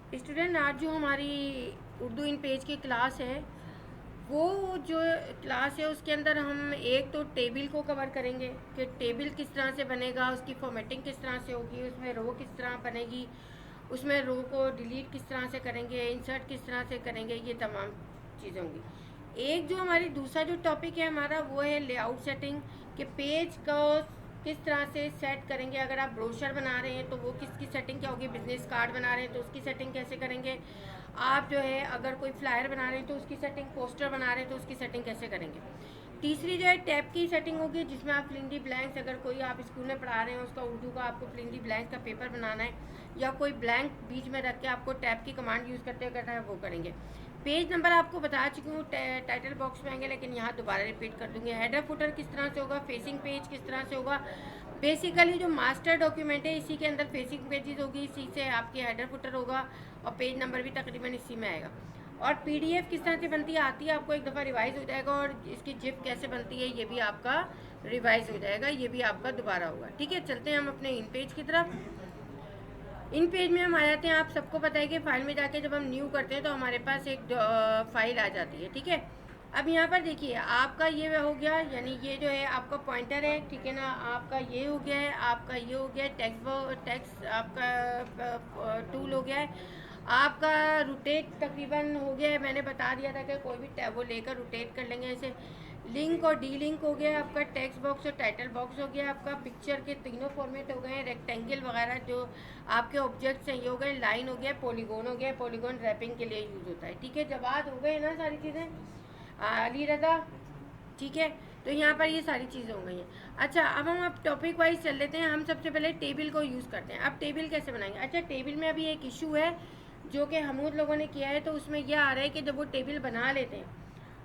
Student, आज जो हमारी उर्दू इन पेज की क्लास है, वो जो क्लास है उसके अंदर हम एक तो टेबल को कवर करेंगे कि टेबल किस तरह से बनेगा, उसकी फॉर्मेटिंग किस तरह से होगी, उसमें रो किस तरह बनेगी, उसमें रो को डिलीट किस तरह से करेंगे, इंसर्ट किस तरह से करेंगे, ये तमाम चीज़ें होंगी। एक जो हमारी दूसरा जो टॉपिक है हमारा, वो है लेआउट सेटिंग, कि पेज को किस तरह से सेट करेंगे। अगर आप ब्रोशर बना रहे हैं तो वो किसकी सेटिंग क्या होगी, बिजनेस कार्ड बना रहे हैं तो उसकी सेटिंग कैसे करेंगे, आप जो है अगर कोई फ्लायर बना रहे हैं तो उसकी सेटिंग, पोस्टर बना रहे हैं तो उसकी सेटिंग कैसे करेंगे। तीसरी जो है टैब की सेटिंग होगी, जिसमें आप फिलिंदी ब्लैंक्स, अगर कोई आप स्कूल में पढ़ा रहे हैं उसका उर्दू का आपको फिलिंदी ब्लैंक्स का पेपर बनाना है या कोई ब्लैंक बीच में रख के आपको टैब की कमांड यूज़ करते करना है, वो करेंगे। पेज नंबर आपको बता चुकी हूँ टाइटल बॉक्स में आएंगे, लेकिन यहाँ दोबारा रिपीट कर दूँगी। हेडर फुटर किस तरह से होगा, फेसिंग पेज किस तरह से होगा। बेसिकली जो मास्टर डॉक्यूमेंट है इसी के अंदर फेसिंग पेजेस होगी, इसी से आपकी हेडर फुटर होगा और पेज नंबर भी तकरीबन इसी में आएगा। और पीडीएफ किस तरह से बनती है आती है, आपको एक दफ़ा रिवाइज हो जाएगा, और इसकी जिप कैसे बनती है ये भी आपका रिवाइज हो जाएगा, ये भी आपका दोबारा होगा। ठीक है, चलते हैं हम अपने इन पेज की तरफ। इन पेज में हम आ जाते हैं। आप सबको पता है कि फाइल में जाके जब हम न्यू करते हैं तो हमारे पास एक फाइल आ जाती है। ठीक है, अब यहाँ पर देखिए आपका ये हो गया, यानी ये जो है आपका पॉइंटर है, ठीक है ना, आपका ये हो गया है, आपका ये हो गया है, टेक्स्ट आपका टूल हो गया है, आपका रोटेट तकरीबन हो गया है। मैंने बता दिया था कि कोई भी टैब वो लेकर रोटेट कर लेंगे ऐसे। लिंक और डी लिंक हो गया आपका, टेक्स्ट बॉक्स और टाइटल बॉक्स हो गया आपका, पिक्चर के तीनों फॉर्मेट हो गए हैं, रेक्टेंगल वगैरह जो आपके ऑब्जेक्ट्स हैं ये हो गए, लाइन हो गया, पॉलीगॉन हो गया, पॉलीगॉन रैपिंग के लिए यूज़ होता है। ठीक है, जवाब हो गए ना सारी चीज़ें, अली रजा। ठीक है, तो यहाँ पर ये सारी चीज़ें हो गई हैं। अच्छा, अब हम अब टॉपिक वाइज चल लेते हैं। हम सबसे पहले टेबल को यूज़ करते हैं। अब टेबल कैसे बनाएंगे। अच्छा, टेबल में अभी एक इशू है जो कि हमूद लोगों ने किया है, तो उसमें यह आ रहा है कि जब वो टेबल बना लेते हैं,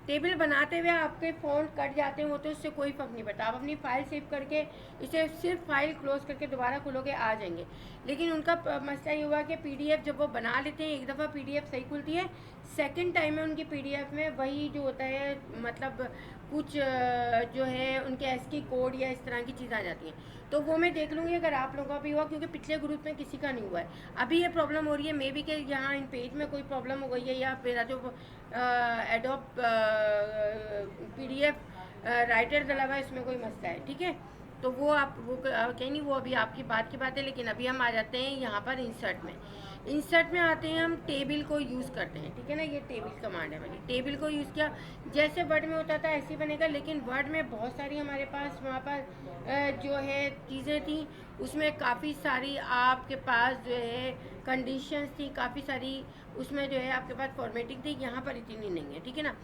टेबल बनाते हुए आपके फ़ॉन्ट कट जाते हैं, वो तो उससे कोई फ़र्क नहीं पड़ता। आप अपनी फ़ाइल सेव करके इसे सिर्फ फाइल क्लोज करके दोबारा खोलोगे आ जाएंगे। लेकिन उनका मसला ये हुआ कि पीडीएफ जब वो बना लेते हैं, एक दफ़ा पीडीएफ सही खुलती है, सेकंड टाइम में उनकी पीडीएफ में वही जो होता है, मतलब कुछ जो है उनके एसकी कोड या इस तरह की चीज़ें आ जाती हैं। तो वो मैं देख लूँगी अगर आप लोगों का भी हुआ, क्योंकि पिछले ग्रुप में किसी का नहीं हुआ है। अभी ये प्रॉब्लम हो रही है, मे बी कि यहाँ इन पेज में कोई प्रॉब्लम हो गई है, या मेरा जो एडोब पीडीएफ राइटर डला हुआ है इसमें कोई मसला है। ठीक है, तो वो आप वो कहीं नहीं, वो अभी आपकी बात की बात है। लेकिन अभी हम आ जाते हैं यहाँ पर इंसर्ट में। इंसर्ट में आते हैं, हम टेबल को यूज़ करते हैं। ठीक है ना, ये टेबल कमांड है मेरी। टेबल को यूज़ किया, जैसे वर्ड में होता था ऐसे ही बनेगा, लेकिन वर्ड में बहुत सारी हमारे पास वहाँ पर जो है चीज़ें थी, उसमें काफ़ी सारी आपके पास जो है कंडीशंस थी, काफ़ी सारी उसमें जो है आपके पास फॉर्मेटिंग थी। यहाँ पर इतनी नहीं है। ठीक है ना,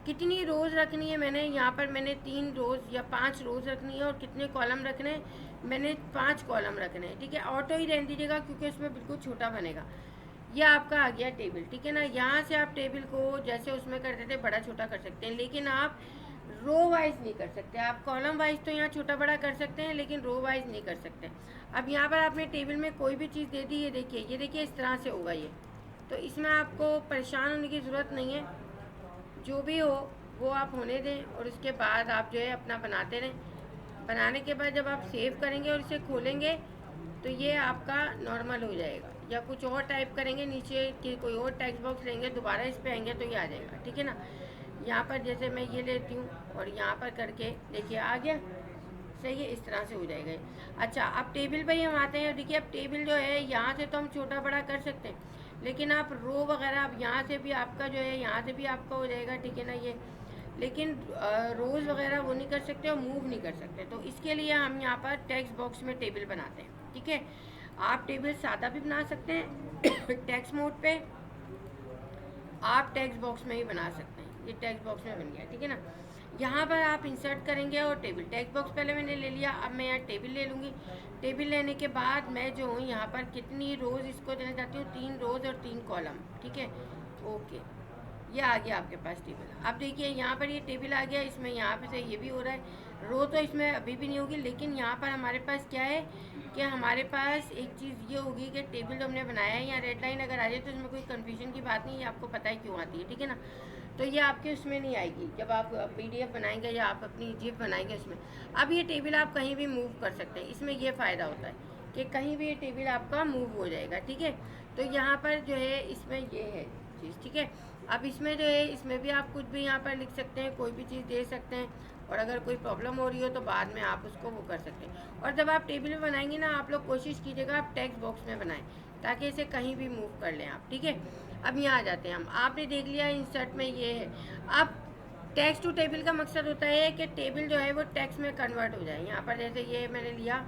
कितनी रोज़ रखनी है, मैंने यहाँ पर मैंने 3 रोज़ या 5 रोज़ रखनी है, और कितने कॉलम रखने हैं, मैंने 5 कॉलम रखने हैं। ठीक है, ऑटो ही रहने दीजिएगा क्योंकि उसमें बिल्कुल छोटा बनेगा। ये आपका आ गया टेबल। ठीक है ना, यहाँ से आप टेबल को जैसे उसमें करते थे बड़ा छोटा कर सकते हैं, लेकिन आप रो वाइज नहीं कर सकते। आप कॉलम वाइज तो यहाँ छोटा बड़ा कर सकते हैं, लेकिन रो वाइज नहीं कर सकते। अब यहाँ पर आपने टेबल में कोई भी चीज़ दे दी, ये देखिए, ये देखिए इस तरह से होगा ये। तो इसमें आपको परेशान होने की ज़रूरत नहीं है, जो भी हो वो आप होने दें, और उसके बाद आप जो है अपना बनाते रहें। बनाने के बाद जब आप सेव करेंगे और इसे खोलेंगे तो ये आपका नॉर्मल हो जाएगा, या कुछ और टाइप करेंगे नीचे कि कोई और टेक्स्ट बॉक्स लेंगे, दोबारा इस पे आएंगे तो ये आ जाएगा। ठीक है ना, यहाँ पर जैसे मैं ये लेती हूँ और यहाँ पर करके देखिए आ गया, सही है, इस तरह से हो जाएगा। अच्छा, अब टेबल पे ही हम आते हैं। देखिए, अब टेबल जो है यहाँ से तो हम छोटा बड़ा कर सकते हैं, लेकिन आप रो वगैरह अब यहाँ से भी आपका जो है, यहाँ से भी आपका हो जाएगा। ठीक है ना, ये, लेकिन रोज़ वगैरह वो नहीं कर सकते और मूव नहीं कर सकते। तो इसके लिए हम यहाँ पर टेक्स्ट बॉक्स में टेबल बनाते हैं। ठीक है, आप टेबल सादा भी बना सकते हैं टेक्स्ट मोड पे, आप टेक्स्ट बॉक्स में ही बना सकते हैं। ये टेक्स्ट बॉक्स में बन गया। ठीक है ना, यहाँ पर आप इंसर्ट करेंगे और टेबल, टेक्स्ट बॉक्स पहले मैंने ले लिया, अब मैं यहाँ टेबल ले लूँगी। टेबल लेने के बाद मैं जो हूँ यहाँ पर कितनी रोज़ इसको देना चाहती हूँ, 3 रोज़ और 3 कॉलम। ठीक है, ओके, ये आ गया आपके पास टेबल। अब देखिए यहाँ पर ये टेबल आ गया, इसमें यहाँ पे से ये भी हो रहा है। रो तो इसमें अभी भी नहीं होगी, लेकिन यहाँ पर हमारे पास क्या है कि हमारे पास एक चीज़ ये होगी कि टेबल जो हमने बनाया है, यहाँ रेड लाइन अगर आ जाए तो इसमें कोई कन्फ्यूजन की बात नहीं है, आपको पता है क्यों आती है। ठीक है ना, तो ये आपके उसमें नहीं आएगी जब आप पीडीएफ बनाएंगे या आप अपनी जिप बनाएंगे उसमें। अब ये टेबल आप कहीं भी मूव कर सकते हैं, इसमें ये फ़ायदा होता है कि कहीं भी ये टेबल आपका मूव हो जाएगा। ठीक है, तो यहाँ पर जो है इसमें ये है चीज़, ठीक है। अब इसमें जो है इसमें भी आप कुछ भी यहाँ पर लिख सकते हैं, कोई भी चीज़ दे सकते हैं, और अगर कोई प्रॉब्लम हो रही हो तो बाद में आप उसको वो कर सकते हैं। और जब आप टेबल में बनाएंगे ना, आप लोग कोशिश कीजिएगा आप टेक्स्ट बॉक्स में बनाएं, ताकि इसे कहीं भी मूव कर लें आप, ठीक है। अब यहाँ आ जाते हैं हम, आपने देख लिया इंसर्ट में ये है। अब टेक्स्ट टू टेबल का मकसद होता है कि टेबल जो है वो टेक्स्ट में कन्वर्ट हो जाए। यहाँ पर जैसे ये मैंने लिया,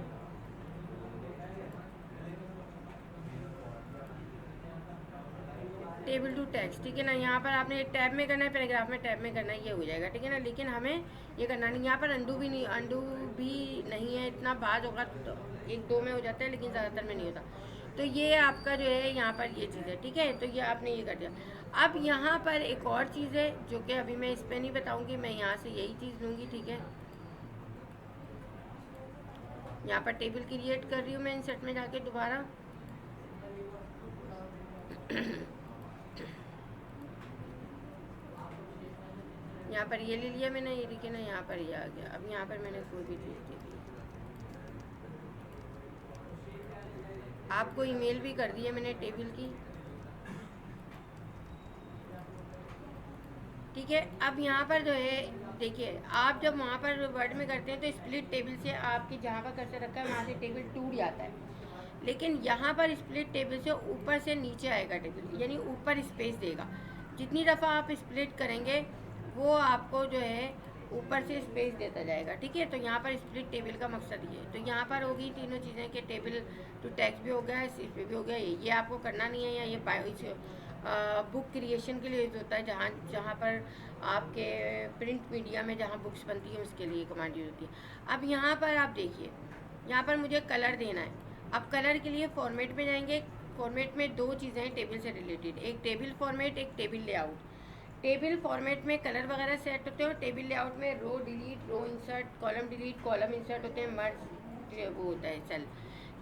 टेबल टू टेक्स्ट, ठीक है ना। यहाँ पर आपने टैब में करना है, पैराग्राफ में टैब में करना है, ये हो जाएगा, ठीक है ना। लेकिन हमें ये करना नहीं, यहाँ पर अंडू भी नहीं है, इतना बाज होगा तो एक दो में हो जाता है, लेकिन ज़्यादातर में नहीं होता। तो ये आपका जो है यहाँ पर ये चीज़ है, ठीक है। तो ये आपने ये कर दिया। अब यहाँ पर एक और चीज़ है जो कि अभी मैं इस पर नहीं बताऊँगी, मैं यहाँ से यही चीज़ लूँगी, ठीक है। यहाँ पर टेबल क्रिएट कर रही हूँ मैं इंसर्ट में जाके दोबारा। यहाँ पर ये ले लिया मैंने, ये देखिए ना, यहाँ पर ये आ गया। अब यहाँ पर मैंने कोई भी चीज़ दे दी, आपको ईमेल भी कर दी है मैंने टेबल की, ठीक है। अब यहाँ पर जो है देखिए, आप जब वहाँ पर वर्ड में करते हैं तो स्प्लिट टेबल से आपकी जहाँ पर कर्सर रखा है वहाँ से टेबल टूट जाता है, लेकिन यहाँ पर स्प्लिट टेबल से ऊपर से नीचे आएगा टेबल, यानी ऊपर स्पेस देगा। जितनी दफ़ा आप स्प्लिट करेंगे वो आपको जो है ऊपर से स्पेस देता जाएगा, ठीक है। तो यहाँ पर स्प्लिट टेबल का मकसद ये है। तो यहाँ पर होगी तीनों चीज़ें कि टेबल टू टेक्स्ट भी हो गया है, इस पे भी हो गया। ये आपको करना नहीं है, या ये बुक क्रिएशन के लिए यूज़ होता है, जहाँ पर आपके प्रिंट मीडिया में जहाँ बुक्स बनती हैं उसके लिए कमांड यूज़ होती है। अब यहाँ पर आप देखिए, यहाँ पर मुझे कलर देना है। अब कलर के लिए फॉर्मेट में जाएंगे। फॉर्मेट में दो चीज़ें हैं टेबल से रिलेटेड, एक टेबल फॉर्मेट, एक टेबल लेआउट। टेबल फॉर्मेट में कलर वगैरह सेट होते हैं, और टेबल लेआउट में row delete, row insert, column delete, column insert होते हैं, मर्ज वो होता है सेल।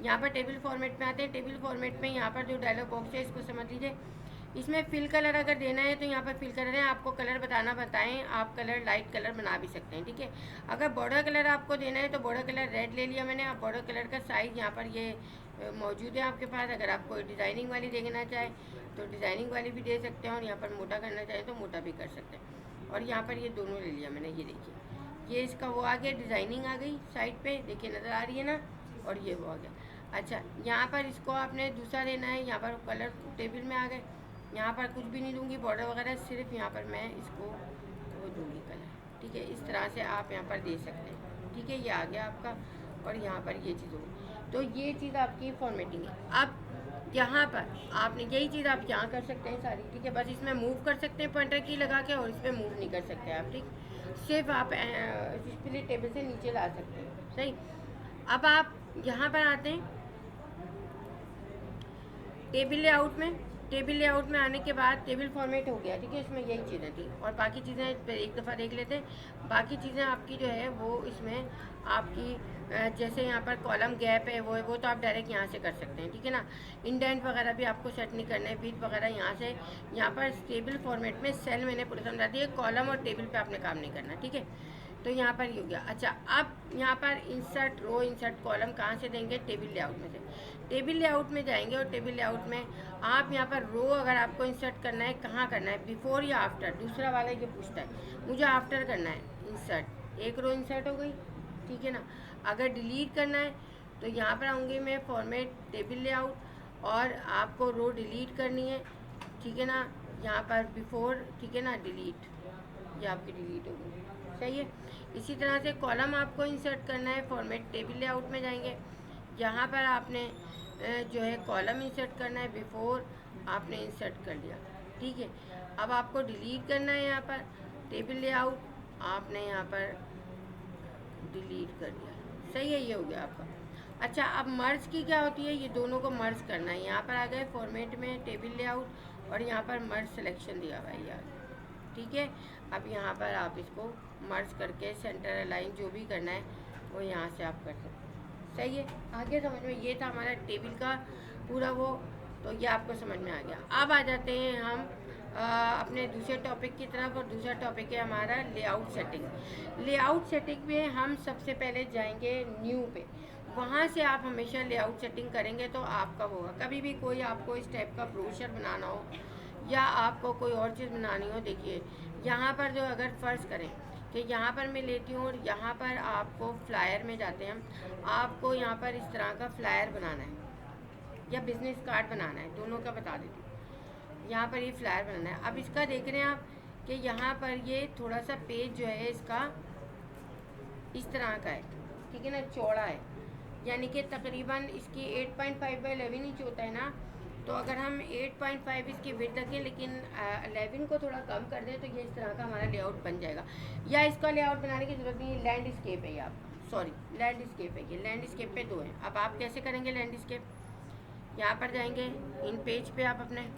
यहाँ पर टेबल फॉर्मेट में आते हैं। टेबल फॉर्मेट में यहाँ पर जो डायलॉग बॉक्स है इसको समझ लीजिए। इसमें फिल कलर अगर देना है तो यहाँ पर फिल कलर है, आपको कलर बताएं, आप कलर लाइट कलर बना भी सकते हैं, ठीक है। अगर बॉर्डर कलर आपको देना है तो बॉर्डर कलर रेड ले लिया मैंने। अब बॉर्डर कलर का साइज़ यहाँ पर ये मौजूद है आपके पास। अगर आप कोई डिज़ाइनिंग वाली देखना चाहें तो डिज़ाइनिंग वाली भी दे सकते हैं, और यहाँ पर मोटा करना चाहें तो मोटा भी कर सकते हैं। और यहाँ पर ये दोनों ले लिया मैंने, ये देखिए, ये इसका वो आ गया, डिज़ाइनिंग आ गई साइड पे, देखिए नज़र आ रही है ना, और ये वो आ गया। अच्छा, यहाँ पर इसको आपने दूसरा देना है, यहाँ पर कलर टेबल में आ गए। यहाँ पर कुछ भी नहीं दूंगी बॉर्डर वगैरह, सिर्फ यहाँ पर मैं इसको वो दूंगी कलर, ठीक है। इस तरह से आप यहाँ पर दे सकते हैं, ठीक है। ये आ गया आपका, और यहाँ पर ये चीज़ होगी। तो ये चीज़ आपकी फॉर्मेटिंग है। अब यहाँ पर आपने यही चीज़ आप यहाँ कर सकते हैं सारी, ठीक है। बस इसमें मूव कर सकते हैं पॉइंटर की लगा के, और इस पर मूव नहीं कर सकते आप, ठीक। सिर्फ आप स्प्लिट टेबल से नीचे ला सकते हैं, सही। अब आप यहाँ पर आते हैं टेबल लेआउट में। टेबल लेआउट में आने के बाद टेबल फॉर्मेट हो गया, ठीक है। इसमें यही चीज़ें थी, और बाकी चीज़ें एक दफ़ा देख लेते हैं। बाकी चीज़ें आपकी जो है वो इसमें आपकी जैसे यहाँ पर कॉलम गैप है, वो तो आप डायरेक्ट यहाँ से कर सकते हैं, ठीक है ना। इंडेंट वगैरह भी आपको सेट नहीं करना है, बीट वगैरह यहाँ से। यहाँ पर टेबल फॉर्मेट में सेल मैंने पूरा समझा दिया, कॉलम और टेबल पे आपने काम नहीं करना, ठीक है। तो यहाँ पर ये हो गया। अच्छा, अब यहाँ पर इंसर्ट रो, इंसर्ट कॉलम कहाँ से देंगे? टेबल लेआउट में से। टेबल लेआउट में जाएंगे, और टेबल लेआउट में आप यहाँ पर रो अगर आपको इंसर्ट करना है, कहाँ करना है, बिफोर या आफ्टर? दूसरा वाला ये पूछता है, मुझे आफ्टर करना है इंसर्ट। एक रो इंसर्ट हो गई, ठीक है ना। अगर डिलीट करना है तो यहाँ पर आऊँगी मैं फॉर्मेट टेबल लेआउट, और आपको रो डिलीट करनी है, ठीक है ना। यहाँ पर बिफोर, ठीक है ना, डिलीट, ये आपकी डिलीट हो गई, सही है। इसी तरह से कॉलम आपको इंसर्ट करना है, फॉर्मेट टेबल लेआउट में जाएंगे। यहाँ पर आपने जो है कॉलम इंसर्ट करना है, बिफोर आपने इंसर्ट कर लिया, ठीक है। अब आपको डिलीट करना है, यहाँ पर टेबल लेआउट, आपने यहाँ पर डिलीट कर दिया, सही है। ये हो गया आपका। अच्छा, अब मर्ज की क्या होती है? ये दोनों को मर्ज करना है। यहाँ पर आ गए फॉर्मेट में टेबल लेआउट, और यहाँ पर मर्ज सिलेक्शन दिया हुआ है यार, ठीक है। अब यहाँ पर आप इसको मर्ज करके सेंटर अलाइन जो भी करना है वो यहाँ से आप कर सकते हैं, सही है। आगे समझ में, ये था हमारा टेबल का पूरा वो, तो ये आपको समझ में आ गया। अब आ जाते हैं हम अपने दूसरे टॉपिक की तरफ, और दूसरा टॉपिक है हमारा लेआउट सेटिंग। लेआउट सेटिंग में हम सबसे पहले जाएंगे न्यू पे। वहाँ से आप हमेशा लेआउट सेटिंग करेंगे तो आपका होगा। कभी भी कोई आपको इस टाइप का ब्रोशर बनाना हो या आपको कोई और चीज़ बनानी हो, देखिए यहाँ पर जो अगर फ़र्ज़ करें कि यहाँ पर मैं लेती हूँ और यहाँ पर आपको फ्लायर में जाते हैं, आपको यहाँ पर इस तरह का फ्लायर बनाना है या बिज़नेस कार्ड बनाना है, दोनों का बता देती हूँ। यहाँ पर ये फ्लायर बनाना है। अब इसका देख रहे हैं आप कि यहाँ पर ये थोड़ा सा पेज जो है इसका इस तरह का है, ठीक है ना, चौड़ा है, यानी कि तकरीबन इसकी 8.5/11 इंच होता है ना, तो अगर हम 8.5 इसकी विड्थ रखें लेकिन 11 को थोड़ा कम कर दें तो ये इस तरह का हमारा लेआउट बन जाएगा। या इसका लेआउट बनाने की ज़रूरत नहीं है, लैंडस्केप है ये आपका, सॉरी लैंडस्केप है ये, लैंडस्केप पे 2 है। अब आप कैसे करेंगे लैंडस्केप, यहाँ पर जाएंगे इन पेज पे आप अपने,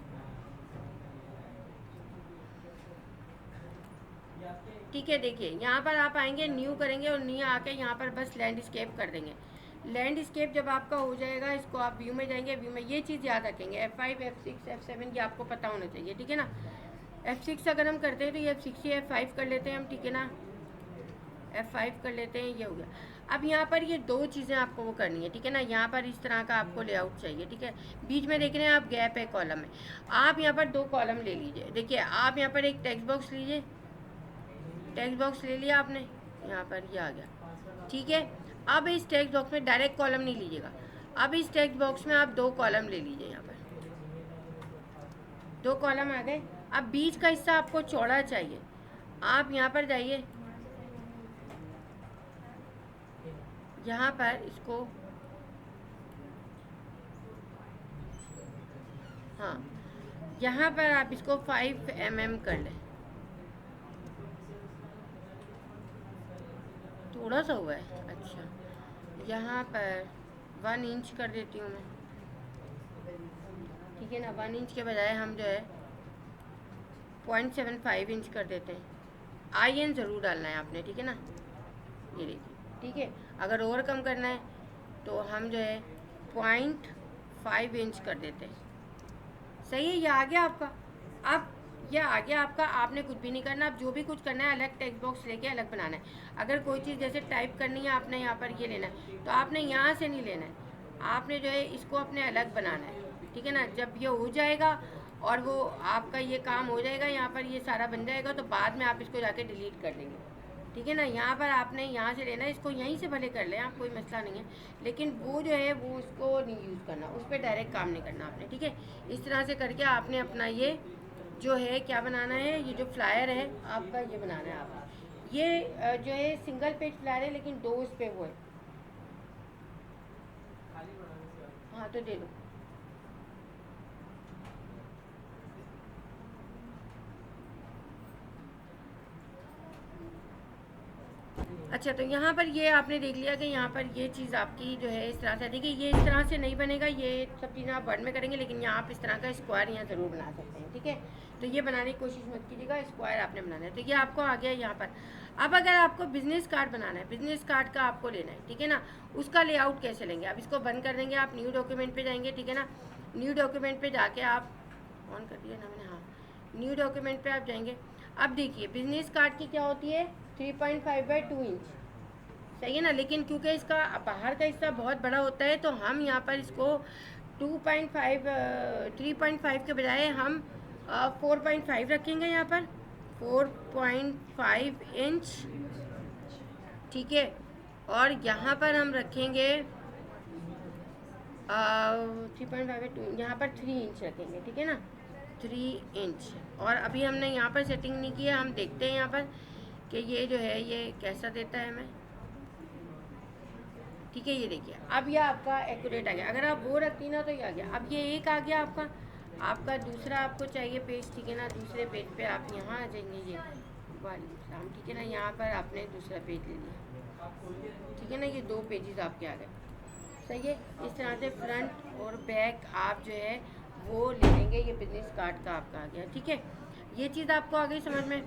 ठीक है, देखिए यहाँ पर आप आएंगे, न्यू करेंगे और न्यू आके यहाँ पर बस लैंडस्केप कर देंगे। लैंडस्केप जब आपका हो जाएगा, इसको आप व्यू में जाएंगे, व्यू में ये चीज़ याद रखेंगे F5 F6 F7 ये आपको पता होना चाहिए, ठीक है ना। F6 अगर हम करते हैं तो ये F6 ही F5 कर लेते हैं हम, ठीक है ना, F5 कर लेते हैं, ये हो गया। अब यहाँ पर ये 2 चीज़ें आपको वो करनी है, ठीक है ना। यहाँ पर इस तरह का आपको लेआउट चाहिए, ठीक है। बीच में देख रहे हैं आप गैप है कॉलम में, आप यहाँ पर 2 कॉलम ले लीजिए। देखिए आप यहाँ पर एक टेक्स्ट बॉक्स लीजिए, टेक्स्ट बॉक्स ले लिया आपने, यहाँ पर ये आ गया, ठीक है। अब इस टेक्स्ट बॉक्स में डायरेक्ट कॉलम नहीं लीजिएगा, अब इस टेक्स्ट बॉक्स में आप 2 कॉलम ले लीजिए। यहाँ पर 2 कॉलम आ गए। अब बीच का हिस्सा आपको चौड़ा चाहिए, आप यहाँ पर जाइए, यहाँ पर इसको, हाँ यहाँ पर आप इसको 5 mm कर लें, थोड़ा सा हुआ है, अच्छा यहाँ पर 1 इंच कर देती हूँ मैं, ठीक है ना। 1 इंच के बजाय हम जो है 0.75 इंच कर देते हैं। IN ज़रूर डालना है आपने, ठीक है ना, ये देखिए, ठीक है। अगर और कम करना है तो हम जो है 0.5 इंच कर देते हैं, सही है। ये आ गया आपका, अब ये आ गया आपका, आपने कुछ भी नहीं करना। अब जो भी कुछ करना है अलग टेक्स्ट बॉक्स लेके अलग बनाना है। अगर कोई चीज़ जैसे टाइप करनी है, आपने यहाँ पर ये लेना है, तो आपने यहाँ से नहीं लेना है, आपने जो है इसको अपने अलग बनाना है, ठीक है ना। जब ये हो जाएगा और वो आपका ये काम हो जाएगा, यहाँ पर ये सारा बन जाएगा, तो बाद में आप इसको जाके डिलीट कर देंगे, ठीक है ना। यहाँ पर आपने यहाँ से लेना है, इसको यहीं से भले कर लें आप, कोई मसला नहीं है, लेकिन वो जो है वो उसको नहीं यूज़ करना, उस पर डायरेक्ट काम नहीं करना आपने, ठीक है। इस तरह से करके आपने अपना ये जो है क्या बनाना है, ये जो फ्लायर है आपका ये बनाना है आपने। ये जो है सिंगल पेज फ्लायर है लेकिन 2 उस पर वो है, हाँ तो दे दो। अच्छा, तो यहाँ पर ये आपने देख लिया कि यहाँ पर ये चीज़ आपकी जो है इस तरह से, देखिए ये इस तरह से नहीं बनेगा, ये सब चीज़ें आप वर्ड में करेंगे, लेकिन यहाँ आप इस तरह का स्क्वायर यहाँ ज़रूर बना सकते हैं, ठीक है। तो ये बनाने की कोशिश मत कीजिएगा, स्क्वायर आपने बनाना है। तो ये आपको आ गया यहाँ पर। अब अगर आपको बिजनेस कार्ड बनाना है, बिजनेस कार्ड का आपको लेना है, ठीक है ना, उसका लेआउट कैसे लेंगे। अब इसको बंद कर देंगे, आप न्यू डॉक्यूमेंट पर जाएंगे, ठीक है ना। न्यू डॉक्यूमेंट पर जाके आप ऑन कर दिया ना मैंने, हाँ न्यू डॉक्यूमेंट पर आप जाएंगे। अब देखिए बिजनेस कार्ड की क्या होती है, 3.5/2 इंच, सही है ना। लेकिन क्योंकि इसका बाहर का हिस्सा बहुत बड़ा होता है तो हम यहाँ पर इसको 3.5 के बजाय हम 4.5 रखेंगे, यहाँ पर 4.5 इंच, ठीक है। और यहाँ पर हम रखेंगे 3.5/2, यहाँ पर 3 इंच रखेंगे, ठीक है ना, 3 इंच। और अभी हमने यहाँ पर सेटिंग नहीं किया, हम देखते हैं यहाँ पर कि ये जो है ये कैसा देता है हमें, ठीक है। ये देखिए अब ये आपका एक्यूरेट आ गया, अगर आप वो रखती ना तो ये आ गया। अब ये एक आ गया आपका दूसरा आपको चाहिए पेज, ठीक है ना। दूसरे पेज पे आप यहाँ आ जाएंगे, ये वालेकुम, ठीक है ना। यहाँ पर आपने दूसरा पेज ले लिया, ठीक है ना। ये 2 पेजेस आपके आ गए, सही है। इस तरह से फ्रंट और बैक आप जो है वो ले लेंगे, ये बिजनेस कार्ड का आपका आ गया, ठीक है। ये चीज़ आपको आ गई समझ में।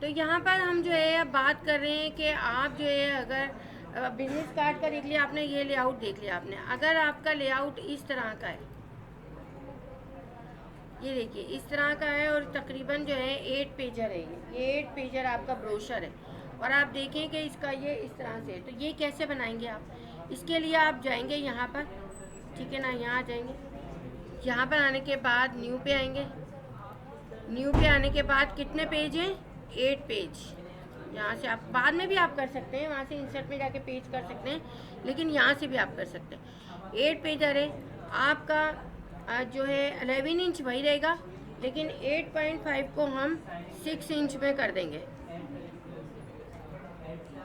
तो यहाँ पर हम जो है अब बात कर रहे हैं कि आप जो है अगर बिजनेस कार्ड का देख लिया आपने, ये लेआउट देख लिया आपने, अगर आपका लेआउट इस तरह का है, ये देखिए इस तरह का है और तकरीबन जो है 8 पेजर है, ये 8 पेजर आपका ब्रोशर है। और आप देखें कि इसका ये इस तरह से है। तो ये कैसे बनाएंगे आप? इसके लिए आप जाएंगे यहाँ पर, ठीक है ना, यहाँ जाएंगे, यहाँ पर आने के बाद न्यू पे आएंगे। न्यू पे आने के बाद कितने पेज हैं? 8 पेज। यहाँ से आप बाद में भी आप कर सकते हैं, वहाँ से इंसर्ट में जाके पेज कर सकते हैं, लेकिन यहाँ से भी आप कर सकते हैं। 8 पेजर है आपका, जो है 11 इंच वही रहेगा, लेकिन 8.5 को हम 6 इंच में कर देंगे,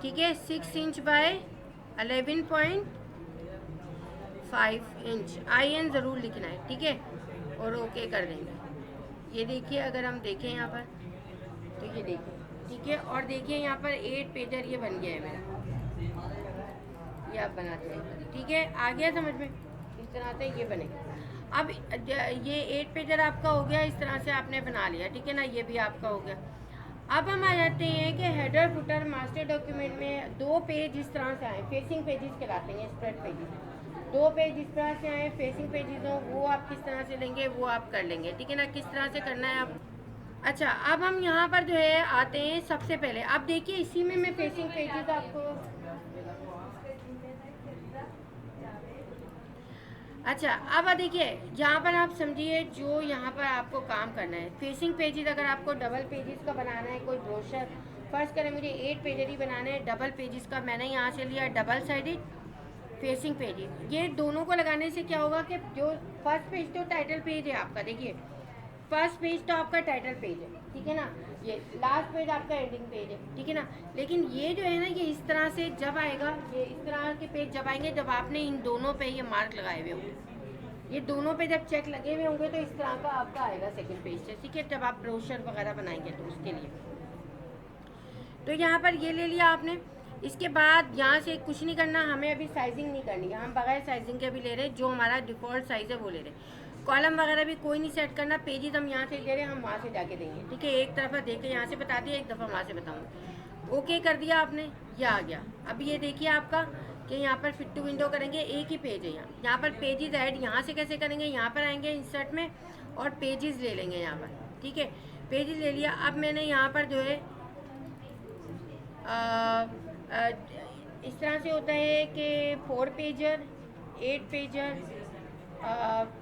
ठीक है। 6 इंच बाय 11.5 इंच, IN ज़रूर लिखना है, ठीक है, और ओके कर देंगे। ये देखिए अगर हम देखें यहाँ पर, तो ये देखिए, ठीक है। और देखिए यहाँ पर 8 पेजर ये बन गया है मेरा, ये आप बनाते हैं, ठीक है। आ गया समझ में? इस तरह से ये बनेगा। अब ये 8 पेजर आपका हो गया, इस तरह से आपने बना लिया, ठीक है ना, ये भी आपका हो गया। अब हम आ जाते हैं कि हेडर फुटर मास्टर डॉक्यूमेंट में 2 पेज इस तरह से आए, फेसिंग पेजेस कहलाते हैं, स्प्रेड पेजेस। 2 पेज इस तरह से आए, फेसिंग पेजेस हो, वो आप किस तरह से लेंगे वो आप कर लेंगे, ठीक है ना, किस तरह से करना है आप। अच्छा, अब हम यहाँ पर जो है आते हैं सबसे पहले। अब देखिए इसी में मैं फेसिंग पेजेस आपको, अच्छा अब देखिए यहाँ पर आप समझिए जो यहाँ पर आपको काम करना है, फेसिंग पेजेस अगर आपको डबल पेजेस का बनाना है, कोई ब्रोशर, फर्स्ट करें मुझे 8 पेजर ही बनाना है, डबल पेजेस का मैंने यहाँ से लिया डबल साइडेड फेसिंग पेजेस। ये दोनों को लगाने से क्या होगा कि जो फर्स्ट पेज तो टाइटल पेज है आपका, देखिए फर्स्ट पेज तो आपका टाइटल पेज है, ठीक है ना, ये लास्ट पेज आपका एंडिंग पेज है, ठीक है ना। लेकिन ये जो है ना, ये इस तरह से जब आएगा, ये इस तरह के पेज जब आएंगे जब आपने इन दोनों पे ये मार्क लगाए हुए होंगे, ये दोनों पे जब चेक लगे हुए होंगे तो इस तरह का आपका आएगा सेकंड पेज से, ठीक है, जब आप ब्रोशर वगैरह बनाएंगे तो उसके लिए। तो यहाँ पर ये ले लिया आपने। इसके बाद यहाँ से कुछ नहीं करना, हमें अभी साइजिंग नहीं करनी है, हम बगैर साइजिंग के अभी ले रहे हैं, जो हमारा डिफ़ॉल्ट साइज़ है वो ले रहे हैं। कॉलम वगैरह भी कोई नहीं सेट करना, पेजेस हम यहाँ से ले रहे हैं, हम वहाँ से जाके देंगे, ठीक है। एक तरफा देख के यहाँ से बता दिया, एक दफ़ा वहाँ से बताऊँगा। ओके कर दिया आपने, ये आ गया। अब ये देखिए आपका कि यहाँ पर फिट टू विंडो करेंगे, एक ही पेज है यहाँ पर पेजेस ऐड यहाँ से कैसे करेंगे, यहाँ पर आएंगे इंसर्ट में और पेजेस ले लेंगे यहाँ पर, ठीक है। पेजेस ले लिया। अब मैंने यहाँ पर जो है इस तरह से होता है कि 4 पेजर, 8 पेजर,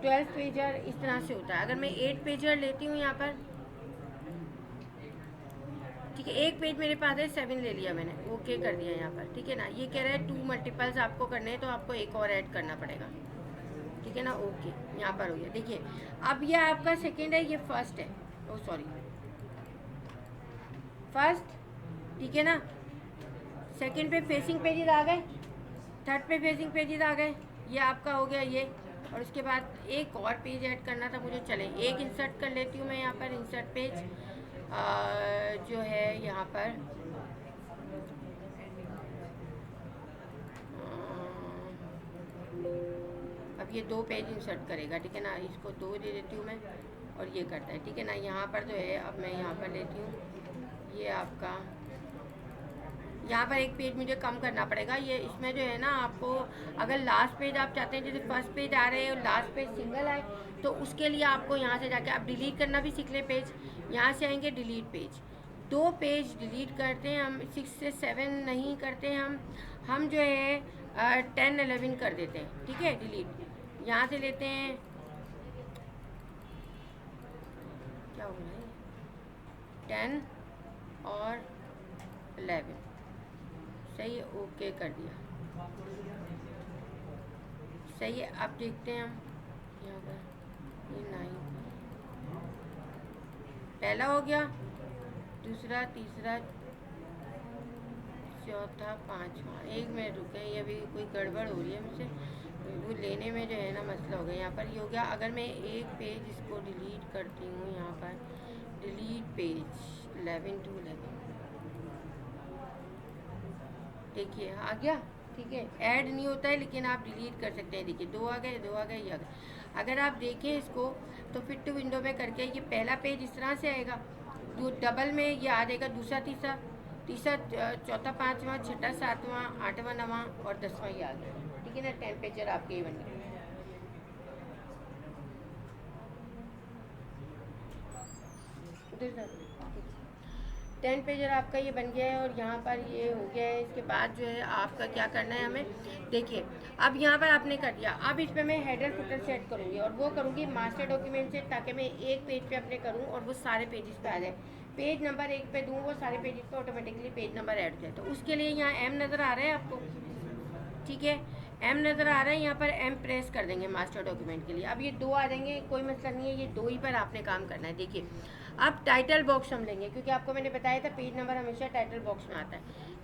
12 पेजर, इस तरह से होता है। अगर मैं 8 पेजर लेती हूँ यहाँ पर, ठीक है, एक पेज मेरे पास है 7 ले लिया मैंने, ओके कर दिया यहाँ पर, ठीक है ना। ये कह रहा है 2 मल्टीपल्स आपको करने हैं तो आपको एक और ऐड करना पड़ेगा, ठीक है ना, ओके यहाँ पर हो गया। देखिए अब ये आपका सेकंड है, ये फर्स्ट है, ओ सॉरी फर्स्ट, ठीक है ना। सेकंड पे फेसिंग पेजेस आ गए, थर्ड पे फेसिंग पेजेस आ गए, ये आपका हो गया ये। और उसके बाद एक और पेज ऐड करना था मुझे, चले एक इंसर्ट कर लेती हूँ मैं यहाँ पर, इंसर्ट पेज जो है यहाँ पर अब ये 2 पेज इंसर्ट करेगा, ठीक है ना, इसको 2 दे देती हूँ मैं और ये करता है, ठीक है ना। यहाँ पर जो है अब मैं यहाँ पर लेती हूँ, ये आपका यहाँ पर एक पेज मुझे कम करना पड़ेगा। ये इसमें जो है ना आपको, अगर लास्ट पेज आप चाहते हैं, जैसे फर्स्ट पेज आ रहे हैं और लास्ट पेज सिंगल आए, तो उसके लिए आपको यहाँ से जाके आप डिलीट करना भी सीख लें पेज। यहाँ से आएंगे डिलीट पेज, 2 पेज डिलीट करते हैं हम, 6 से 7 नहीं करते हैं हम जो है 10 11 कर देते हैं, ठीक है। डिलीट यहाँ से लेते हैं, क्या हो रहा है, 10 और 11, सही है, ओके कर दिया, सही है। अब देखते हैं हम यहाँ पर, ये 9 पहला हो गया, दूसरा, तीसरा, चौथा, पाँचवा। एक मिनट रुके, ये अभी कोई गड़बड़ हो रही है मुझसे, वो लेने में जो है ना मसला हो गया। यहाँ पर ये हो गया। अगर मैं एक पेज इसको डिलीट करती हूँ, यहाँ पर डिलीट पेज 11 to 11, देखिए आ गया, ठीक है। ऐड नहीं होता है लेकिन आप डिलीट कर सकते हैं, देखिए 2 आ गए, 2 आ गए, ये आ गए। अगर आप देखें इसको तो फिट टू विंडो में करके ये पहला पेज इस तरह से आएगा, डबल में ये आ जाएगा, दूसरा, तीसरा, चौथा, पाँचवा, छठा, सातवां, आठवां, नवां और 10वां ये आ गया, ठीक है ना। 10 पेजर आपके ये बन गए। उधर जा 10 पेजर आपका ये बन गया है और यहाँ पर ये हो गया है। इसके बाद जो है आपका क्या करना है हमें, देखिए अब यहाँ पर आपने कर दिया। अब इस पर मैं हेडर फुटर सेट करूँगी और वो करूँगी मास्टर डॉक्यूमेंट से, ताकि मैं एक पेज पे अपने करूँ और वो सारे पेजेस पे आ जाए। पेज नंबर 1 पे दूँ, वो सारे पेजेस पे ऑटोमेटिकली पेज नंबर ऐड हो जाए। तो उसके लिए यहाँ M नज़र आ रहा है आपको, ठीक है, M नज़र आ रहा है, यहाँ पर M प्रेस कर देंगे मास्टर डॉक्यूमेंट के लिए। अब ये 2 आ जाएंगे, कोई मसला नहीं है, ये 2 ही पर आपने काम करना है। देखिए अब टाइटल बॉक्स हम लेंगे, क्योंकि आपको मैंने बताया था पेज नंबर हमेशा टाइटल बॉक्स में आता है।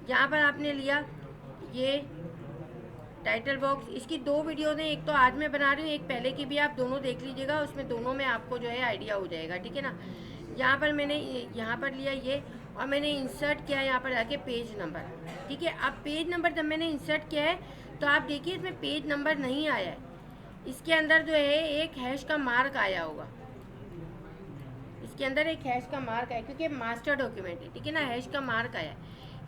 यहाँ पर आपने लिया ये टाइटल बॉक्स, इसकी 2 वीडियो ने, एक तो आज मैं बना रही हूँ, एक पहले की भी आप दोनों देख लीजिएगा, उसमें दोनों में आपको जो है आइडिया हो जाएगा, ठीक है ना। यहाँ पर मैंने यहाँ पर लिया ये और मैंने इंसर्ट किया यहाँ पर जाके पेज नंबर, ठीक है। अब पेज नंबर जब मैंने इंसर्ट किया है तो आप देखिए इसमें पेज नंबर नहीं आया है, इसके अंदर जो है एक हैश का मार्क आया होगा, इसके अंदर एक हैश का मार्क आया, क्योंकि मास्टर डॉक्यूमेंट है, ठीक है ना। हैश का मार्क आया है,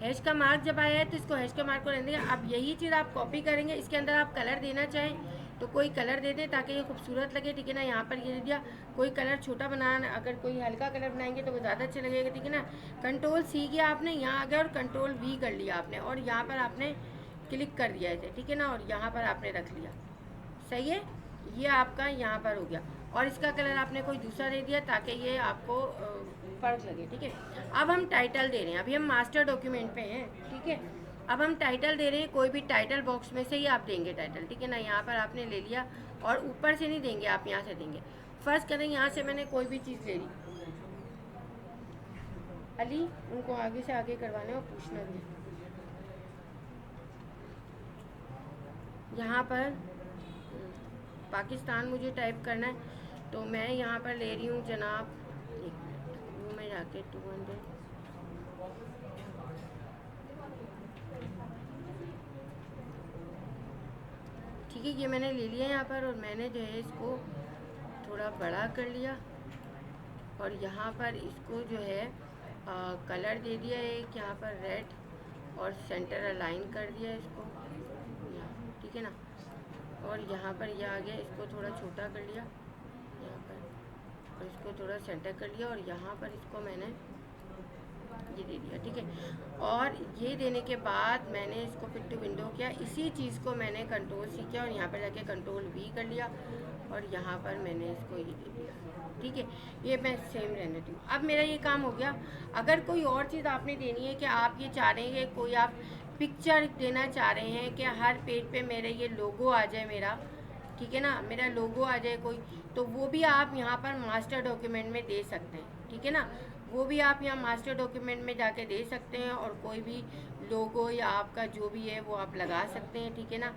हैश का मार्क जब आया है तो इसको हैश का मार्क को रहने देंगे। अब यही चीज़ आप कॉपी करेंगे, इसके अंदर आप कलर देना चाहें तो कोई कलर दे दें ताकि ये खूबसूरत लगे, ठीक है ना। यहाँ पर ये दे दिया, कोई कलर छोटा बनाना, अगर कोई हल्का कलर बनाएंगे तो वो ज़्यादा अच्छा लगेगा, ठीक है ना। कंट्रोल-C किया आपने, यहाँ आ गया और कंट्रोल-V कर लिया आपने और यहाँ पर आपने क्लिक कर दिया इसे, ठीक है ना, और यहाँ पर आपने रख लिया, सही है। ये आपका यहाँ पर हो गया और इसका कलर आपने कोई दूसरा दे दिया ताकि ये आपको फ़र्क लगे, ठीक है। अब हम टाइटल दे रहे हैं, अभी हम मास्टर डॉक्यूमेंट पे हैं, ठीक है। अब हम टाइटल दे रहे हैं, कोई भी टाइटल बॉक्स में से ही आप देंगे टाइटल, ठीक है ना। यहाँ पर आपने ले लिया और ऊपर से नहीं देंगे आप, यहाँ से देंगे। फर्स्ट करें, यहाँ से मैंने कोई भी चीज़ ले ली, अली उनको आगे से आगे करवाने और पूछना भी। यहाँ पर पाकिस्तान मुझे टाइप करना है, तो मैं यहाँ पर ले रही हूँ जनाब, एक मिनट वो मैं जाके 200, ठीक है, ये मैंने ले लिया यहाँ पर और मैंने जो है इसको थोड़ा बड़ा कर लिया और यहाँ पर इसको जो है कलर दे दिया एक यहाँ पर रेड और सेंटर अलाइन कर दिया इसको, ठीक है ना। और यहाँ पर ये आ गया, इसको थोड़ा छोटा कर लिया यहाँ पर और इसको थोड़ा सेंटर कर लिया और यहाँ पर इसको मैंने ये दे दिया, ठीक है। और ये देने के बाद मैंने इसको फिट टू विंडो किया, इसी चीज़ को मैंने कंट्रोल-C किया और यहाँ पर जाके कंट्रोल-V कर लिया और यहाँ पर मैंने इसको ये दे दिया, ठीक है। ये मैं सेम रहने दूँ। अब मेरा ये काम हो गया। अगर कोई और चीज़ आपने देनी है कि आप ये चाह रहे हैं, कोई आप पिक्चर देना चाह रहे हैं कि हर पेज पे मेरे ये लोगो आ जाए मेरा, ठीक है ना, मेरा लोगो आ जाए कोई, तो वो भी आप यहाँ पर मास्टर डॉक्यूमेंट में दे सकते हैं, ठीक है ना। वो भी आप यहाँ मास्टर डॉक्यूमेंट में जाके दे सकते हैं और कोई भी लोगो या आपका जो भी है वो आप लगा सकते हैं, ठीक है ना।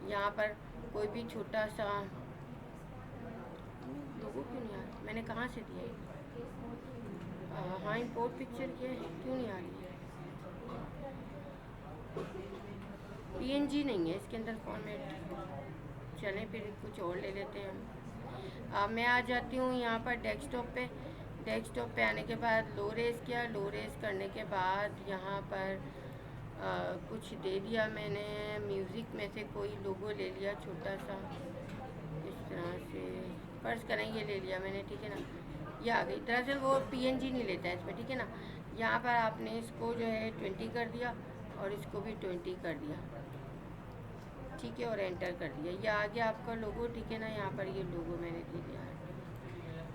यहाँ पर कोई भी छोटा सा लोगो क्यों नहीं आ रहा, मैंने कहाँ से दिया है, हाँ इंपोर्ट पिक्चर किया है, क्यों नहीं आ रही है, PNG नहीं है इसके अंदर फॉर्मेट। चलें फिर कुछ और ले लेते हैं हम। मैं आ जाती हूँ यहाँ पर डेस्कटॉप पे। डेस्कटॉप पे आने के बाद लो रेस किया, लो रेस करने के बाद यहाँ पर कुछ दे दिया मैंने, म्यूज़िक में से कोई लोगो ले लिया छोटा सा, इस तरह से फर्ज करें ये ले लिया मैंने, ठीक है ना। ये आ गई, दरअसल वो PNG नहीं लेता है इसमें, ठीक है ना। यहाँ पर आपने इसको जो है 20 कर दिया और इसको भी 20 कर दिया, ठीक है, और एंटर कर दिया। ये आ गया आपका लोगो, ठीक है ना। यहाँ पर ये लोगो मैंने दे दिया है,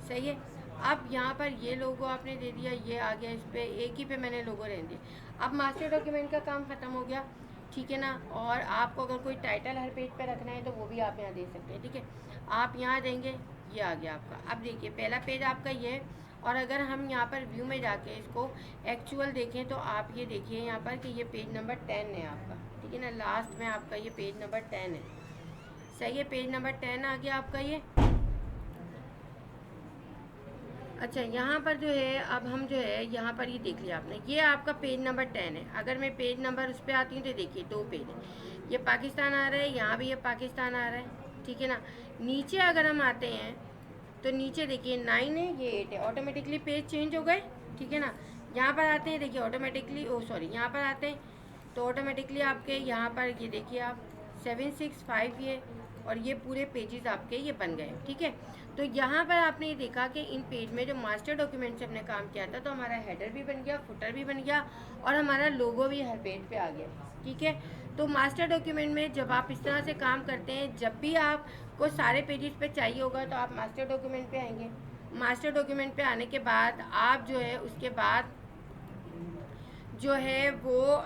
सही है। अब यहाँ पर ये लोगो आपने दे दिया, ये आ गया, इस पर एक ही पे मैंने लोगो रहने दिया। अब मास्टर डॉक्यूमेंट का काम ख़त्म हो गया, ठीक है ना। और आपको अगर कोई टाइटल हर पेज पे रखना है तो वो भी आप यहाँ दे सकते हैं, ठीक है। आप यहाँ देंगे, ये आ गया आपका। अब देखिए पहला पेज आपका ये है और अगर हम यहाँ पर व्यू में जाके इसको एक्चुअल देखें तो आप ये देखिए यहाँ पर कि ये पेज नंबर 10 है आपका, ठीक है ना। लास्ट में आपका ये पेज नंबर 10 है, सही है। पेज नंबर 10 आ गया आपका ये। अच्छा यहाँ पर जो है, अब हम जो है यहाँ पर ये देख लिया आपने, ये आपका पेज नंबर 10 है। अगर मैं पेज नंबर उस पर आती हूँ तो देखिए 2 पेज है, ये पाकिस्तान आ रहा है, यहाँ भी ये पाकिस्तान आ रहा है, ठीक है ना। नीचे अगर हम आते हैं तो नीचे देखिए 9 है, ये 8 है, ऑटोमेटिकली पेज चेंज हो गए, ठीक है ना। यहाँ पर आते हैं, देखिए ऑटोमेटिकली, ओ सॉरी, यहाँ पर आते हैं तो ऑटोमेटिकली आपके यहाँ पर ये देखिए आप 765 ये और ये पूरे पेजेस आपके ये बन गए, ठीक है। तो यहाँ पर आपने ये देखा कि इन पेज में जो मास्टर डॉक्यूमेंट से हमने काम किया था, तो हमारा हेडर भी बन गया, फुटर भी बन गया और हमारा लोगो भी हर पेज पे आ गया, ठीक है। तो मास्टर डॉक्यूमेंट में जब आप इस तरह से काम करते हैं, जब भी आपको सारे पेजेस पे चाहिए होगा तो आप मास्टर डॉक्यूमेंट पे आएंगे। मास्टर डॉक्यूमेंट पे आने के बाद आप जो है उसके बाद जो है वो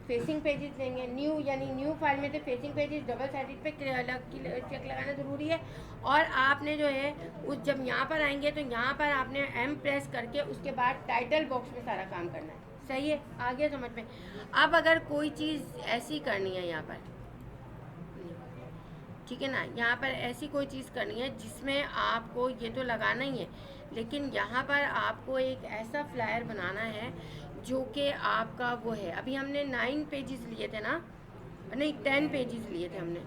फेसिंग पेजेस लेंगे। न्यू यानी न्यू फाइल में से फेसिंग पेजेस डबल साइडेड पे चेक लगाना ज़रूरी है। और आपने जो है उस जब यहाँ पर आएंगे तो यहाँ पर आपने एम प्रेस करके उसके बाद टाइटल बॉक्स में सारा काम करना है, सही है, आ गया समझ में। अब अगर कोई चीज़ ऐसी करनी है यहाँ पर, ठीक है ना, यहाँ पर ऐसी कोई चीज़ करनी है जिसमें आपको ये तो लगाना ही है, लेकिन यहाँ पर आपको एक ऐसा फ्लायर बनाना है जो कि आपका वो है। अभी हमने 9 पेजेस लिए थे ना, नहीं 10 पेजेस लिए थे हमने,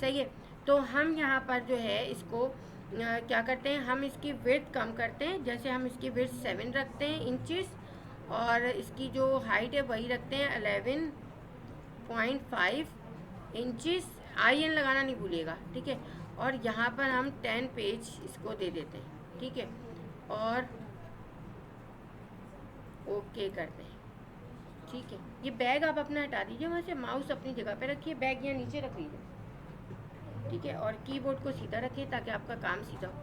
सही है। तो हम यहाँ पर जो है इसको क्या करते हैं, हम इसकी विड्थ कम करते हैं। जैसे हम इसकी विड्थ 7 रखते हैं इंचेस और इसकी जो हाइट है वही रखते हैं 11.5 इंचेस। IN लगाना नहीं भूलिएगा, ठीक है। और यहाँ पर हम 10 पेज इसको दे देते हैं, ठीक है, और ओके करते हैं, ठीक है। ये बैग आप अपना हटा दीजिए वहाँ से, माउस अपनी जगह पे रखिए, बैग यहाँ नीचे रख लीजिए, ठीक है, और कीबोर्ड को सीधा रखिए ताकि आपका काम सीधा हो,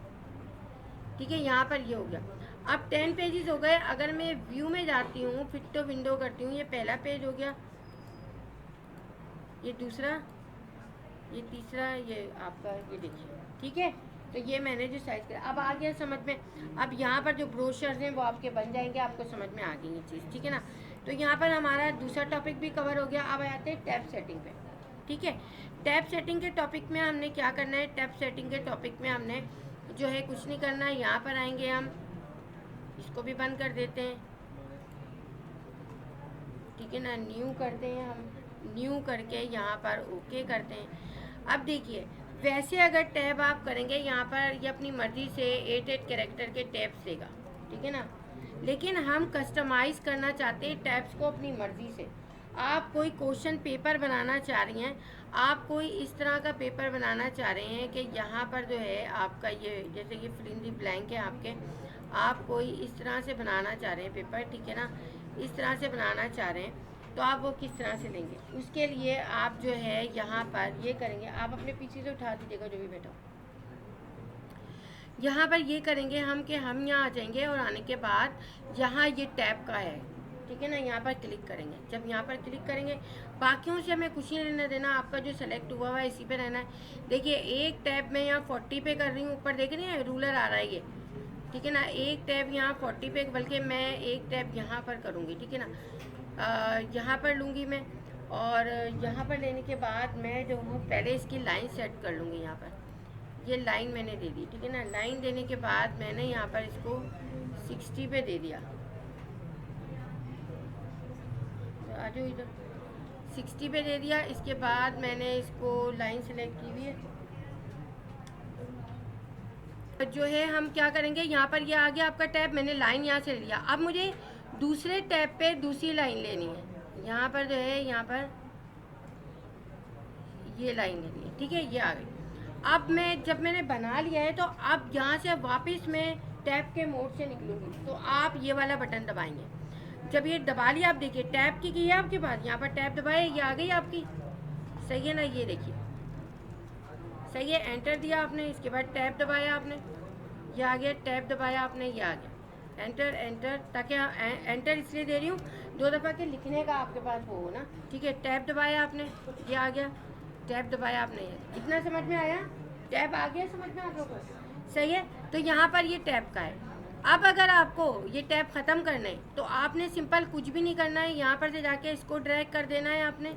ठीक है। यहाँ पर ये हो गया। अब 10 पेजेस हो गए। अगर मैं व्यू में जाती हूँ, फिट टू विंडो करती हूँ, ये पहला पेज हो गया, ये दूसरा, ये तीसरा, ये आपका, ये देखिए, ठीक है। तो ये मैंने जो साइज किया अब आ गया समझ में। अब यहाँ पर जो ब्रोशर्स हैं वो आपके बन जाएंगे, आपको समझ में आ गई ये चीज़, ठीक है ना। तो यहाँ पर हमारा दूसरा टॉपिक भी कवर हो गया। अब आते हैं टैब सेटिंग पे, ठीक है। टैब सेटिंग के टॉपिक में हमने क्या करना है, टैब सेटिंग के टॉपिक में हमने जो है कुछ नहीं करना है। यहाँ पर आएंगे हम, इसको भी बंद कर देते हैं, ठीक है ना, न्यू करते हैं हम, न्यू करके यहाँ पर ओके करते हैं। अब देखिए, वैसे अगर टैब आप करेंगे यहाँ पर ये अपनी मर्ज़ी से 8 कैरेक्टर के टैब्स देगा, ठीक है ना, लेकिन हम कस्टमाइज़ करना चाहते हैं टैब्स को अपनी मर्ज़ी से। आप कोई क्वेश्चन पेपर बनाना चाह रही हैं, आप कोई इस तरह का पेपर बनाना चाह रहे हैं कि यहाँ पर जो है आपका ये, जैसे कि फिल इन द ब्लैंक है आपके, आप कोई इस तरह से बनाना चाह रहे हैं पेपर, ठीक है ना, इस तरह से बनाना चाह रहे हैं, तो आप वो किस तरह से लेंगे। उसके लिए आप जो है यहाँ पर ये करेंगे, आप अपने पीछे से उठा दीजिएगा जो भी बैठा हो। यहाँ पर ये करेंगे हम कि हम यहाँ आ जाएंगे और आने के बाद यहाँ ये टैब का है, ठीक है ना, यहाँ पर क्लिक करेंगे। जब यहाँ पर क्लिक करेंगे, बाकियों से हमें कुछ नहीं लेना देना, आपका जो सेलेक्ट हुआ हुआ है इसी पे रहना है। देखिए एक टैब मैं यहाँ 40 पे कर रही हूँ, ऊपर देख रही हैं रूलर आ रहा है ये, ठीक है ना। एक टैब यहाँ 40 पे, बल्कि मैं एक टैब यहाँ पर करूँगी, ठीक है ना, यहाँ पर लूँगी मैं, और यहाँ पर लेने के बाद मैं जो हूँ पहले इसकी लाइन सेट कर लूँगी। यहाँ पर ये लाइन मैंने दे दी, ठीक है ना। लाइन देने के बाद मैंने यहाँ पर इसको 60 पे दे दिया, आ जाओ इधर, 60 पे दे दिया। इसके बाद मैंने इसको लाइन सेलेक्ट की हुई है, जो है हम क्या करेंगे, यहाँ पर ये आ गया आपका टैब, मैंने लाइन यहाँ से ले लिया। अब मुझे दूसरे टैब पे दूसरी लाइन लेनी है, यहाँ पर जो है यहाँ पर ये लाइन लेनी है, ठीक है, ये आ गई। अब मैं जब मैंने बना लिया है तो अब यहाँ से वापस मैं टैब के मोड से निकलूँगी, तो आप ये वाला बटन दबाएंगे। जब ये दबा लिया, आप देखिए टैब की है आपके पास, यहाँ पर टैब दबाए, ये आ गई आपकी, सही है ना, ये देखिए सही है। एंटर दिया आपने, इसके बाद टैब दबाया आपने, ये आ गया, टैब दबाया आपने, ये आ गया, एंटर एंटर, ताकि एंटर इसलिए दे रही हूँ 2 दफ़ा के लिखने का आपके पास वो हो ना, ठीक है। टैब दबाया आपने, ये आ गया, टैब दबाया आपने, इतना समझ में आया, टैब आ गया समझ में आप लोगों को, सही है। तो यहाँ पर ये टैब का है। अब अगर आपको ये टैब ख़त्म करना है तो आपने सिंपल कुछ भी नहीं करना है, यहाँ पर से जाके इसको ड्रैग कर देना है आपने,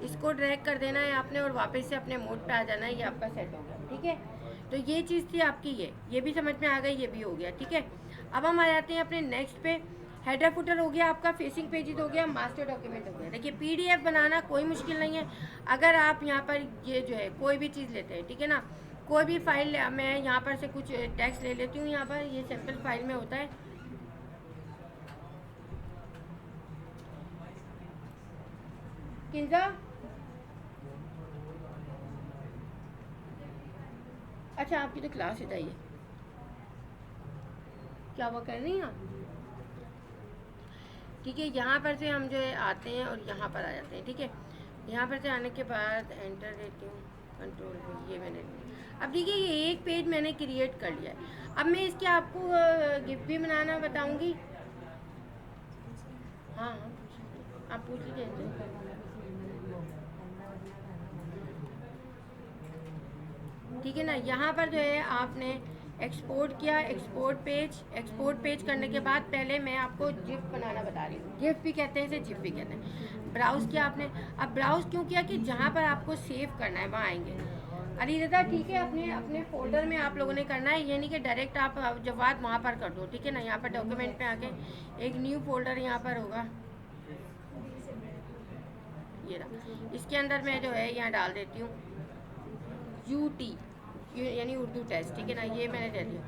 इसको ड्रैग कर देना है आपने, और वापस से अपने मोड पे आ जाना है, ये आपका सेट हो गया, ठीक है। तो ये चीज़ थी आपकी, ये भी समझ में आ गई, ये भी हो गया, ठीक है। अब हम आ जाते हैं अपने नेक्स्ट पे। हेडर फुटर हो गया आपका, फेसिंग पेजेस हो गया, मास्टर डॉक्यूमेंट हो गया। देखिए PDF बनाना कोई मुश्किल नहीं है। अगर आप यहाँ पर ये जो है कोई भी चीज़ लेते हैं, ठीक है ना, कोई भी फाइल, मैं यहाँ पर से कुछ टेक्स्ट ले लेती हूँ, यहाँ पर ये सैम्पल फाइल में होता है, किंजा अच्छा आपकी तो क्लास बताइए, क्या वो कर रही हैं आप? ठीक है, यहाँ पर से हम जो है आते हैं और यहाँ पर आ जाते हैं। ठीक है, यहाँ पर से आने के बाद एंटर देती हूँ, कंट्रोल पे, ये मैंने लिया। अब देखिए ये एक पेज मैंने क्रिएट कर लिया है। अब मैं इसके आपको गिफ्ट भी बनाना बताऊँगी। हाँ हाँ आप पूछ लीजिए। ठीक है ना, यहाँ पर जो है आपने एक्सपोर्ट किया, एक्सपोर्ट पेज करने के बाद पहले मैं आपको जिप बनाना बता रही हूँ। जिप भी कहते हैं इसे, जिप भी कहते हैं। ब्राउज़ किया आपने। अब ब्राउज़ क्यों किया कि जहाँ पर आपको सेव करना है वहाँ आएंगे। अली रजा ठीक है, अपने अपने फोल्डर में आप लोगों ने करना है, ये नहीं कि डायरेक्ट आप जवाब वहाँ पर कर दो। ठीक है ना, यहाँ पर डॉक्यूमेंट पे आके एक न्यू फोल्डर यहाँ पर होगा, ये रहा। इसके अंदर मैं जो है यहाँ डाल देती हूँ UT यानी उर्दू टेस्ट। ठीक है ना, ये मैंने दे दिया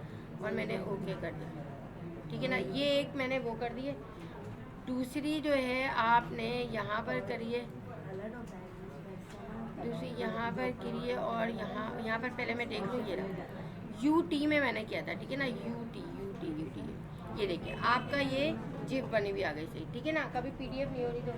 और मैंने ओके कर दिया। ठीक है ना, ये एक मैंने वो कर दिए। दूसरी जो है आपने यहाँ पर करिए, दूसरी यहाँ पर करिए और यहाँ पर पहले मैं देख लूँ, ये रहा UT में मैंने किया था। ठीक है ना, UT ये देखिए आपका ये जिप बनी हुई आ गई सही। ठीक है ना, कभी PDF नहीं हो रही तो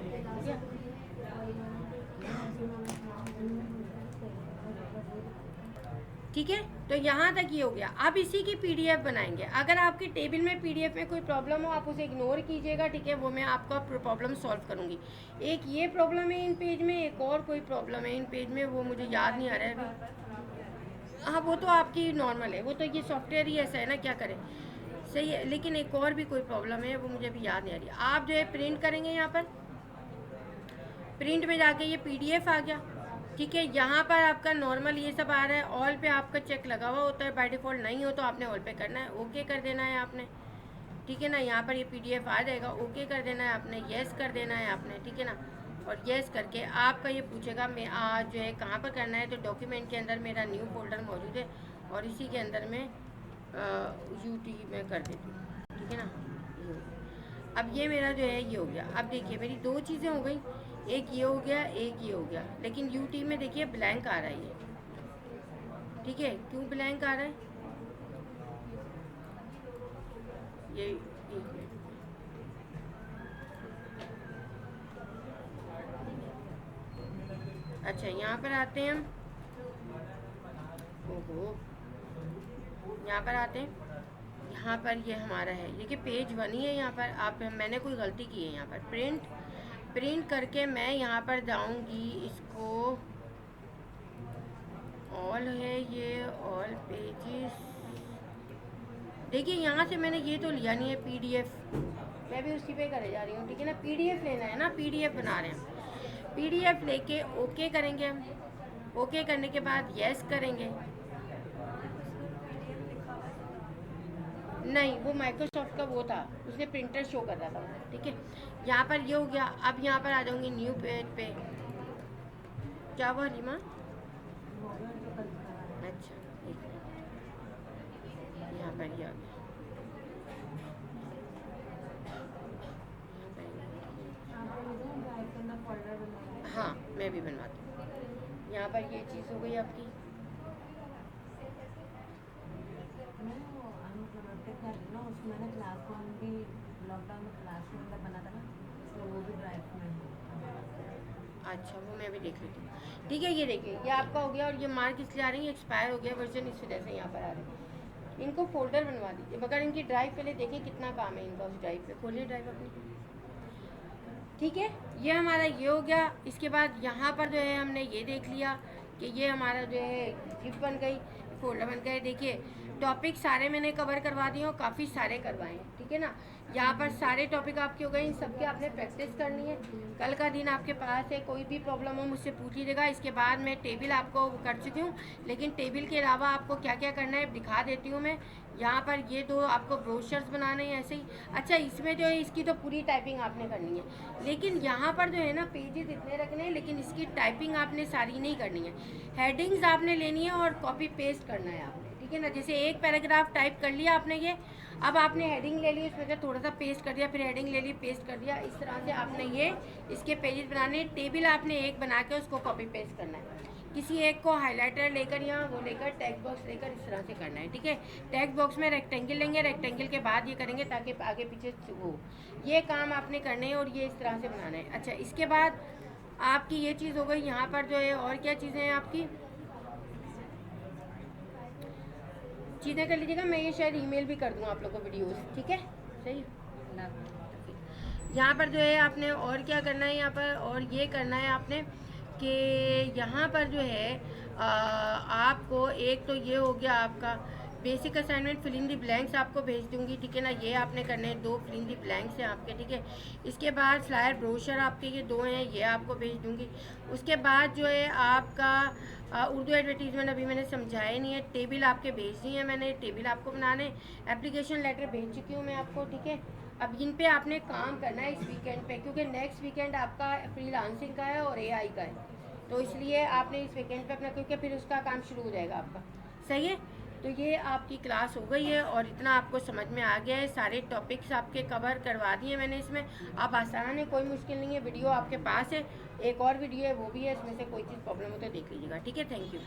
ठीक है। तो यहाँ तक ये हो गया। अब इसी की PDF बनाएंगे। अगर आपकी टेबल में PDF में कोई प्रॉब्लम हो आप उसे इग्नोर कीजिएगा। ठीक है, वो मैं आपका प्रॉब्लम सॉल्व करूँगी। एक ये प्रॉब्लम है इन पेज में, एक और कोई प्रॉब्लम है इन पेज में, वो मुझे याद नहीं आ रहा है अभी। हाँ वो तो आपकी नॉर्मल है, वो तो ये सॉफ्टवेयर ही ऐसा है ना, क्या करें, सही है। लेकिन एक और भी कोई प्रॉब्लम है, वो मुझे अभी याद नहीं आ रही। आप जो है प्रिंट करेंगे, यहाँ पर प्रिंट में जाके ये PDF आ गया। ठीक है, यहाँ पर आपका नॉर्मल ये सब आ रहा है, ऑल पे आपका चेक लगा हुआ होता है, बाय डिफ़ॉल्ट नहीं हो तो आपने ऑल पे करना है, ओके कर देना है आपने। ठीक है ना, यहाँ पर ये PDF आ जाएगा, ओके कर देना है आपने, येस कर देना है आपने। ठीक है ना, और येस करके आपका ये पूछेगा मैं आज जो है कहाँ पर करना है, तो डॉक्यूमेंट के अंदर मेरा न्यू फोल्डर मौजूद है और इसी के अंदर में UT में कर देती हूँ। ठीक है ना, अब ये मेरा जो है ये हो गया। अब देखिए मेरी दो चीज़ें हो गई, एक ये हो गया, एक ये हो गया, लेकिन UT में देखिए ब्लैंक आ रहा है ये। ठीक है, क्यों ब्लैंक आ रहा है ये, एक मिनट, अच्छा यहाँ पर आते हैं हम, ओहो यहाँ पर आते हैं, यहाँ पर ये हमारा है, ये कि पेज 1 ही है। यहाँ पर आप, मैंने कोई गलती की है, यहाँ पर प्रिंट करके मैं यहाँ पर जाऊँगी, इसको ऑल है ये, ऑल पेजेस। देखिए यहाँ से मैंने ये तो लिया नहीं है PDF, मैं भी उसी पे करे जा रही हूँ। ठीक है ना, PDF लेना है ना, PDF बना रहे हैं, PDF लेके ओके करेंगे हम। ओके करने के बाद येस करेंगे। नहीं, वो माइक्रोसॉफ्ट का वो था, उसने प्रिंटर शो कर रहा था। ठीक है, यहाँ पर ये हो गया। अब यहाँ पर आ जाऊँगी न्यू पेज पे, क्या हुआ रीमा? अच्छा यहाँ पर ये आ गया, हाँ मैं भी बनवाती हूँ। यहाँ पर ये चीज़ हो गई आपकी, मैंने क्लासरूम भी लॉकडाउन में क्लासरूम का बना था ना, तो वो भी ड्राइव में। अच्छा वो मैं भी देख लेती हूँ। ठीक है, ये देखिए ये आपका हो गया और ये मार्क इसलिए आ रही है, एक्सपायर हो गया वर्जन, इस वजह से यहाँ पर आ रही है। इनको फोल्डर बनवा दीजिए, मगर इनकी ड्राइव पहले देखिए कितना काम है इनका, उस ड्राइव पे खोलिए ड्राइव अपनी। ठीक है, ये हमारा ये हो गया। इसके बाद यहाँ पर जो है हमने ये देख लिया कि ये हमारा जो है जिप बन गई, फोल्डर बन गए। देखिए टॉपिक सारे मैंने कवर करवा दिए और काफ़ी सारे करवाए हैं। ठीक है ना, यहाँ पर सारे टॉपिक आपके हो गए, इन सबकी आपने प्रैक्टिस करनी है। कल का दिन आपके पास है, कोई भी प्रॉब्लम हो मुझसे पूछ लीजिएगा। इसके बाद मैं टेबल आपको कर चुकी हूँ, लेकिन टेबल के अलावा आपको क्या क्या करना है दिखा देती हूँ मैं। यहाँ पर ये दो आपको ब्रोशर्स बनाने हैं ऐसे ही। अच्छा इसमें जो है इसकी तो पूरी टाइपिंग आपने करनी है, लेकिन यहाँ पर जो है ना पेजेस इतने रखने हैं, लेकिन इसकी टाइपिंग आपने सारी नहीं करनी है। हेडिंग्स आपने लेनी है और कॉपी पेस्ट करना है आपने। ठीक है ना, जैसे एक पैराग्राफ टाइप कर लिया आपने ये, अब आपने हेडिंग ले ली, उसमें से थोड़ा सा पेस्ट कर दिया, फिर हेडिंग ले ली, पेस्ट कर दिया। इस तरह से आपने ये इसके पेजेस बनाने, टेबल आपने एक बना के उसको कॉपी पेस्ट करना है। किसी एक को हाइलाइटर लेकर या वो लेकर टेक्स्ट बॉक्स लेकर इस तरह से करना है, ठीक है। टेक्स्ट बॉक्स में रेक्टेंगल लेंगे, रेक्टेंगल के बाद ये करेंगे ताकि आगे पीछे वो ये काम आपने करने हैं और ये इस तरह से बनाना है। अच्छा, इसके बाद आपकी ये चीज़ हो गई। यहाँ पर जो है और क्या चीज़ें हैं आपकी, चीज़ें कर लीजिएगा। मैं ये शायद ईमेल भी कर दूँ आप लोगों को वीडियोस, ठीक है, सही। यहाँ पर जो है आपने और क्या करना है, यहाँ पर और ये करना है आपने कि यहाँ पर जो है आपको एक तो ये हो गया आपका basic assignment, fill in the blanks आपको भेज दूँगी, ठीक है ना। ये आपने करने हैं, 2 फिल इन दी ब्लैंक्स हैं आपके, ठीक है। इसके बाद फ्लायर ब्रोशर आपके ये 2 हैं, ये आपको भेज दूँगी। उसके बाद जो है आपका उर्दू एडवर्टीज़मेंट अभी मैंने समझाया नहीं है, टेबल आपके भेज दी है मैंने, टेबल आपको बनाने। एप्लीकेशन लेटर भेज चुकी हूँ मैं आपको, ठीक है। अब इन पे आपने काम करना है इस वीकेंड पे, क्योंकि नेक्स्ट वीकेंड आपका फ्रीलांसिंग का है और एआई का है, तो इसलिए आपने इस वीकेंड पे अपना, क्योंकि फिर उसका काम शुरू हो जाएगा आपका, सही है। तो ये आपकी क्लास हो गई है और इतना आपको समझ में आ गया है, सारे टॉपिक्स आपके कवर करवा दिए मैंने इसमें। आप आसान है, कोई मुश्किल नहीं है, वीडियो आपके पास है, एक और वीडियो है वो भी है, इसमें से कोई चीज़ प्रॉब्लम हो तो देख लीजिएगा, ठीक है। Thank you.